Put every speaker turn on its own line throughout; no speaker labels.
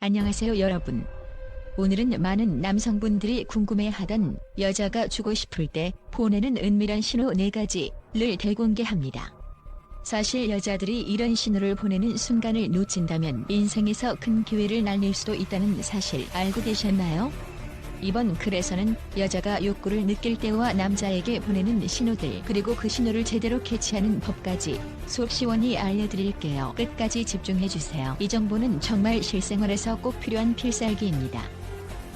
안녕하세요 여러분. 오늘은 많은 남성분들이 궁금해하던 여자가 주고 싶을 때 보내는 은밀한 신호 4가지를 대공개합니다. 사실 여자들이 이런 신호를 보내는 순간을 놓친다면 인생에서 큰 기회를 날릴 수도 있다는 사실 알고 계셨나요? 이번 글에서는 여자가 욕구를 느낄 때와 남자에게 보내는 신호들, 그리고 그 신호를 제대로 캐치하는 법까지 속 시원히 알려드릴게요. 끝까지 집중해주세요. 이 정보는 정말 실생활에서 꼭 필요한 필살기입니다.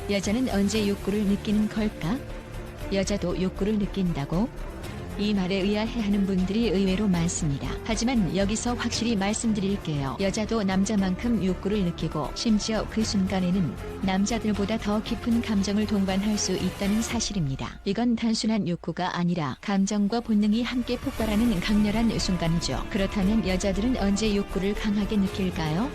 여자는 언제 욕구를 느끼는 걸까? 여자도 욕구를 느낀다고? 이 말에 의아해하는 분들이 의외로 많습니다. 하지만 여기서 확실히 말씀드릴게요. 여자도 남자만큼 욕구를 느끼고, 심지어 그 순간에는 남자들보다 더 깊은 감정을 동반할 수 있다는 사실입니다. 이건 단순한 욕구가 아니라 감정과 본능이 함께 폭발하는 강렬한 순간이죠. 그렇다면 여자들은 언제 욕구를 강하게 느낄까요?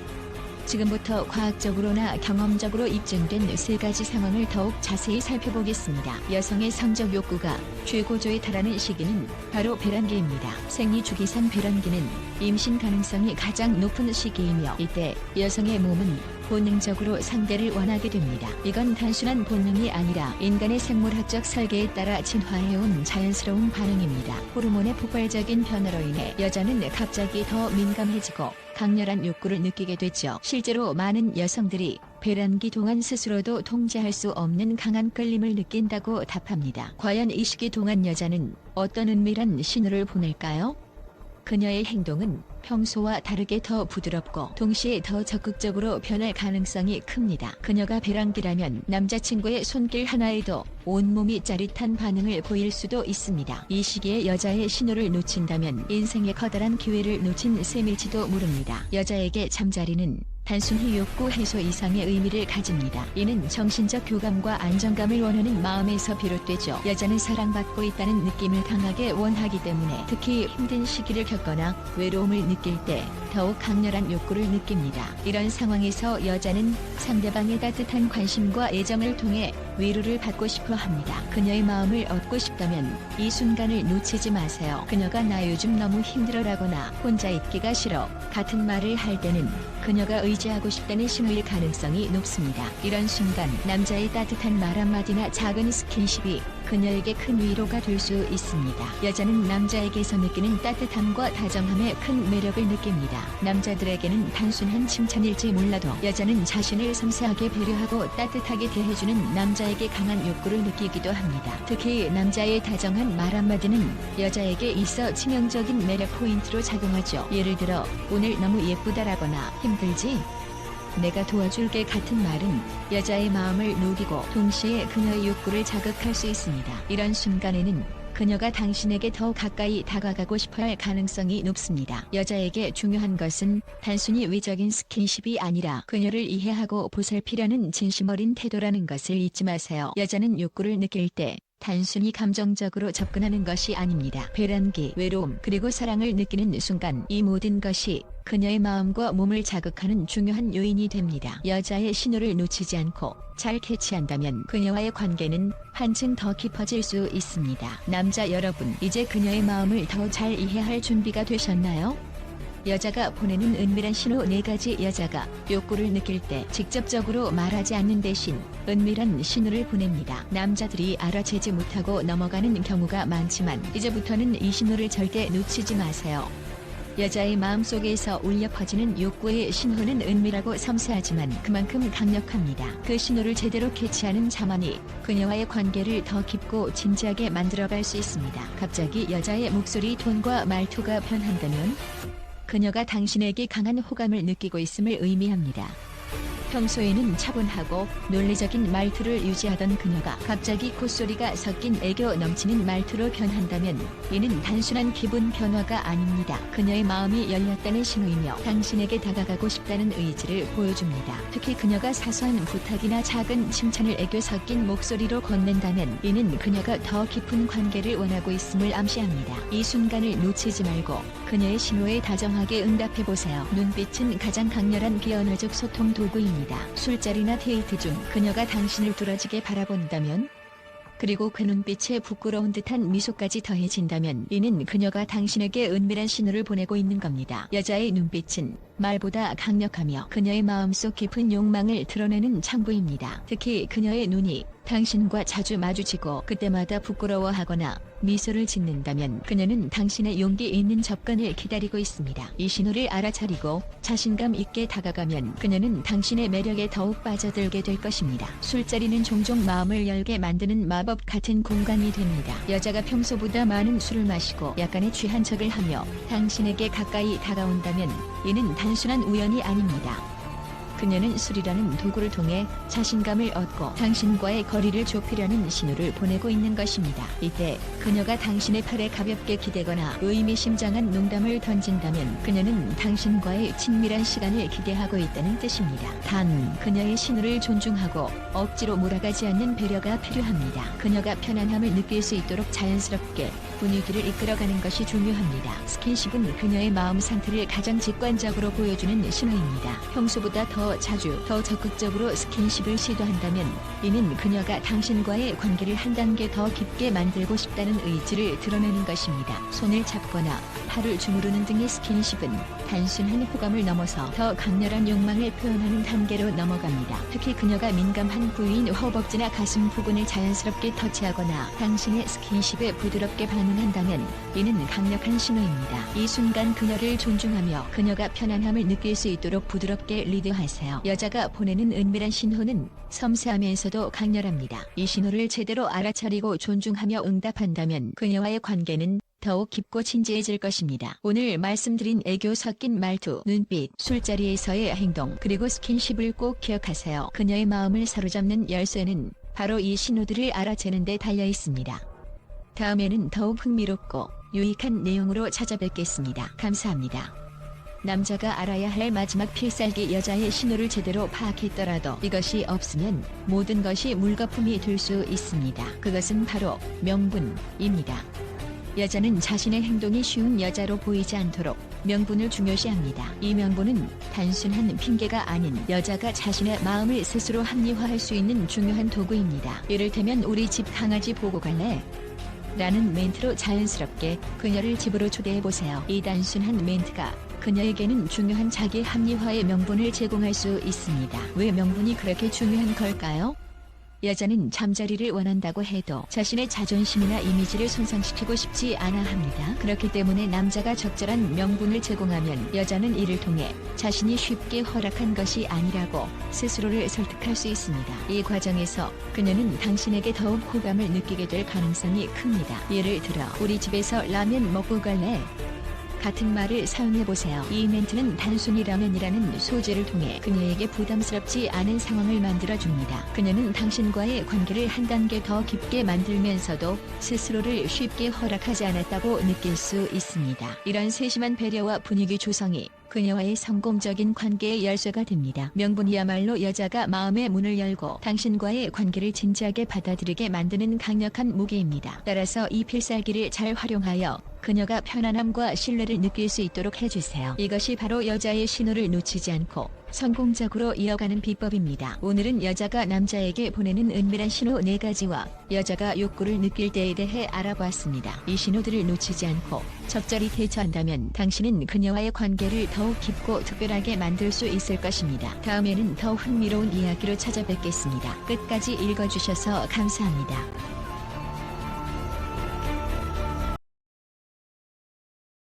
지금부터 과학적으로나 경험적으로 입증된 3가지 상황을 더욱 자세히 살펴보겠습니다. 여성의 성적 욕구가 최고조에 달하는 시기는 바로 배란기입니다. 생리주기상 배란기는 임신 가능성이 가장 높은 시기이며, 이때 여성의 몸은 본능적으로 상대를 원하게 됩니다. 이건 단순한 본능이 아니라 인간의 생물학적 설계에 따라 진화해온 자연스러운 반응입니다. 호르몬의 폭발적인 변화로 인해 여자는 갑자기 더 민감해지고 강렬한 욕구를 느끼게 되죠. 실제로 많은 여성들이 배란기 동안 스스로도 통제할 수 없는 강한 끌림을 느낀다고 답합니다. 과연 이 시기 동안 여자는 어떤 은밀한 신호를 보낼까요? 그녀의 행동은 평소와 다르게 더 부드럽고 동시에 더 적극적으로 변할 가능성이 큽니다. 그녀가 배란기라면 남자친구의 손길 하나에도 온몸이 짜릿한 반응을 보일 수도 있습니다. 이 시기에 여자의 신호를 놓친다면 인생의 커다란 기회를 놓친 셈일지도 모릅니다. 여자에게 잠자리는 단순히 욕구 해소 이상의 의미를 가집니다. 이는 정신적 교감과 안정감을 원하는 마음에서 비롯되죠. 여자는 사랑받고 있다는 느낌을 강하게 원하기 때문에 특히 힘든 시기를 겪거나 외로움을 느낄 때 더욱 강렬한 욕구를 느낍니다. 이런 상황에서 여자는 상대방의 따뜻한 관심과 애정을 통해 위로를 받고 싶어 합니다. 그녀의 마음을 얻고 싶다면 이 순간을 놓치지 마세요. 그녀가 나 요즘 너무 힘들어라거나 혼자 있기가 싫어 같은 말을 할 때는 그녀가 의지하고 싶다는 신호일 가능성이 높습니다. 이런 순간 남자의 따뜻한 말 한마디나 작은 스킨십이 그녀에게 큰 위로가 될 수 있습니다. 여자는 남자에게서 느끼는 따뜻함과 다정함에 큰 매력을 느낍니다. 남자들에게는 단순한 칭찬일지 몰라도 여자는 자신을 섬세하게 배려하고 따뜻하게 대해주는 남자에게 강한 욕구를 느끼기도 합니다. 특히 남자의 다정한 말 한마디는 여자에게 있어 치명적인 매력 포인트로 작용하죠. 예를 들어 오늘 너무 예쁘다라거나 힘들지? 내가 도와줄게 같은 말은 여자의 마음을 녹이고 동시에 그녀의 욕구를 자극할 수 있습니다. 이런 순간에는 그녀가 당신에게 더 가까이 다가가고 싶어할 가능성이 높습니다. 여자에게 중요한 것은 단순히 외적인 스킨십이 아니라 그녀를 이해하고 보살피려는 진심 어린 태도라는 것을 잊지 마세요. 여자는 욕구를 느낄 때 단순히 감정적으로 접근하는 것이 아닙니다. 배란기, 외로움, 그리고 사랑을 느끼는 순간 이 모든 것이 그녀의 마음과 몸을 자극하는 중요한 요인이 됩니다. 여자의 신호를 놓치지 않고 잘 캐치한다면 그녀와의 관계는 한층 더 깊어질 수 있습니다. 남자 여러분, 이제 그녀의 마음을 더 잘 이해할 준비가 되셨나요? 여자가 보내는 은밀한 신호 4가지. 여자가 욕구를 느낄 때 직접적으로 말하지 않는 대신 은밀한 신호를 보냅니다. 남자들이 알아채지 못하고 넘어가는 경우가 많지만 이제부터는 이 신호를 절대 놓치지 마세요. 여자의 마음속에서 울려 퍼지는 욕구의 신호는 은밀하고 섬세하지만 그만큼 강력합니다. 그 신호를 제대로 캐치하는 자만이 그녀와의 관계를 더 깊고 진지하게 만들어갈 수 있습니다. 갑자기 여자의 목소리 톤과 말투가 변한다면 그녀가 당신에게 강한 호감을 느끼고 있음을 의미합니다. 평소에는 차분하고 논리적인 말투를 유지하던 그녀가 갑자기 콧소리가 섞인 애교 넘치는 말투로 변한다면 이는 단순한 기분 변화가 아닙니다. 그녀의 마음이 열렸다는 신호이며 당신에게 다가가고 싶다는 의지를 보여줍니다. 특히 그녀가 사소한 부탁이나 작은 칭찬을 애교 섞인 목소리로 건넨다면 이는 그녀가 더 깊은 관계를 원하고 있음을 암시합니다. 이 순간을 놓치지 말고 그녀의 신호에 다정하게 응답해보세요. 눈빛은 가장 강렬한 비언어적 소통 도구입니다. 술자리나 데이트 중 그녀가 당신을 뚫어지게 바라본다면, 그리고 그 눈빛에 부끄러운 듯한 미소까지 더해진다면 이는 그녀가 당신에게 은밀한 신호를 보내고 있는 겁니다. 여자의 눈빛은 말보다 강력하며 그녀의 마음속 깊은 욕망을 드러내는 창구입니다. 특히 그녀의 눈이 당신과 자주 마주치고 그때마다 부끄러워하거나 미소를 짓는다면 그녀는 당신의 용기 있는 접근을 기다리고 있습니다. 이 신호를 알아차리고 자신감 있게 다가가면 그녀는 당신의 매력에 더욱 빠져들게 될 것입니다. 술자리는 종종 마음을 열게 만드는 마법 같은 공간이 됩니다. 여자가 평소보다 많은 술을 마시고 약간의 취한 척을 하며 당신에게 가까이 다가온다면 이는 단순한 우연이 아닙니다. 그녀는 술이라는 도구를 통해 자신감을 얻고 당신과의 거리를 좁히려는 신호를 보내고 있는 것입니다. 이때 그녀가 당신의 팔에 가볍게 기대거나 의미심장한 농담을 던진다면 그녀는 당신과의 친밀한 시간을 기대하고 있다는 뜻입니다. 단, 그녀의 신호를 존중하고 억지로 몰아가지 않는 배려가 필요합니다. 그녀가 편안함을 느낄 수 있도록 자연스럽게 분위기를 이끌어가는 것이 중요합니다. 스킨십은 그녀의 마음 상태를 가장 직관적으로 보여주는 신호입니다. 평소보다 더 자주, 더 적극적으로 스킨십을 시도한다면 이는 그녀가 당신과의 관계를 한 단계 더 깊게 만들고 싶다는 의지를 드러내는 것입니다. 손을 잡거나 팔을 주무르는 등의 스킨십은 단순한 호감을 넘어서 더 강렬한 욕망을 표현하는 단계로 넘어갑니다. 특히 그녀가 민감한 부위인 허벅지나 가슴 부분을 자연스럽게 터치하거나 당신의 스킨십에 부드럽게 반응한다면 이는 강력한 신호입니다. 이 순간 그녀를 존중하며 그녀가 편안함을 느낄 수 있도록 부드럽게 리드하세요. 여자가 보내는 은밀한 신호는 섬세하면서도 강렬합니다. 이 신호를 제대로 알아차리고 존중하며 응답한다면 그녀와의 관계는 더욱 깊고 진지해질 것입니다. 오늘 말씀드린 애교 섞인 말투, 눈빛, 술자리에서의 행동, 그리고 스킨십을 꼭 기억하세요. 그녀의 마음을 사로잡는 열쇠는 바로 이 신호들을 알아채는 데 달려 있습니다. 다음에는 더욱 흥미롭고 유익한 내용으로 찾아뵙겠습니다. 감사합니다. 남자가 알아야 할 마지막 필살기. 여자의 신호를 제대로 파악했더라도 이것이 없으면 모든 것이 물거품이 될 수 있습니다. 그것은 바로 명분입니다. 여자는 자신의 행동이 쉬운 여자로 보이지 않도록 명분을 중요시합니다. 이 명분은 단순한 핑계가 아닌 여자가 자신의 마음을 스스로 합리화할 수 있는 중요한 도구입니다. 이를테면 "우리 집 강아지 보고 갈래?" 라는 멘트로 자연스럽게 그녀를 집으로 초대해보세요. 이 단순한 멘트가 그녀에게는 중요한 자기 합리화의 명분을 제공할 수 있습니다. 왜 명분이 그렇게 중요한 걸까요? 여자는 잠자리를 원한다고 해도 자신의 자존심이나 이미지를 손상시키고 싶지 않아 합니다. 그렇기 때문에 남자가 적절한 명분을 제공하면 여자는 이를 통해 자신이 쉽게 허락한 것이 아니라고 스스로를 설득할 수 있습니다. 이 과정에서 그녀는 당신에게 더욱 호감을 느끼게 될 가능성이 큽니다. 예를 들어 "우리 집에서 라면 먹고 갈래?" 같은 말을 사용해보세요. 이 멘트는 단순히 라면이라는 소재를 통해 그녀에게 부담스럽지 않은 상황을 만들어줍니다. 그녀는 당신과의 관계를 한 단계 더 깊게 만들면서도 스스로를 쉽게 허락하지 않았다고 느낄 수 있습니다. 이런 세심한 배려와 분위기 조성이 그녀와의 성공적인 관계의 열쇠가 됩니다. 명분이야말로 여자가 마음의 문을 열고 당신과의 관계를 진지하게 받아들이게 만드는 강력한 무기입니다. 따라서 이 필살기를 잘 활용하여 그녀가 편안함과 신뢰를 느낄 수 있도록 해주세요. 이것이 바로 여자의 신호를 놓치지 않고 성공적으로 이어가는 비법입니다. 오늘은 여자가 남자에게 보내는 은밀한 신호 4가지와 여자가 욕구를 느낄 때에 대해 알아보았습니다. 이 신호들을 놓치지 않고 적절히 대처한다면 당신은 그녀와의 관계를 더욱 깊고 특별하게 만들 수 있을 것입니다. 다음에는 더 흥미로운 이야기로 찾아뵙겠습니다. 끝까지 읽어주셔서 감사합니다.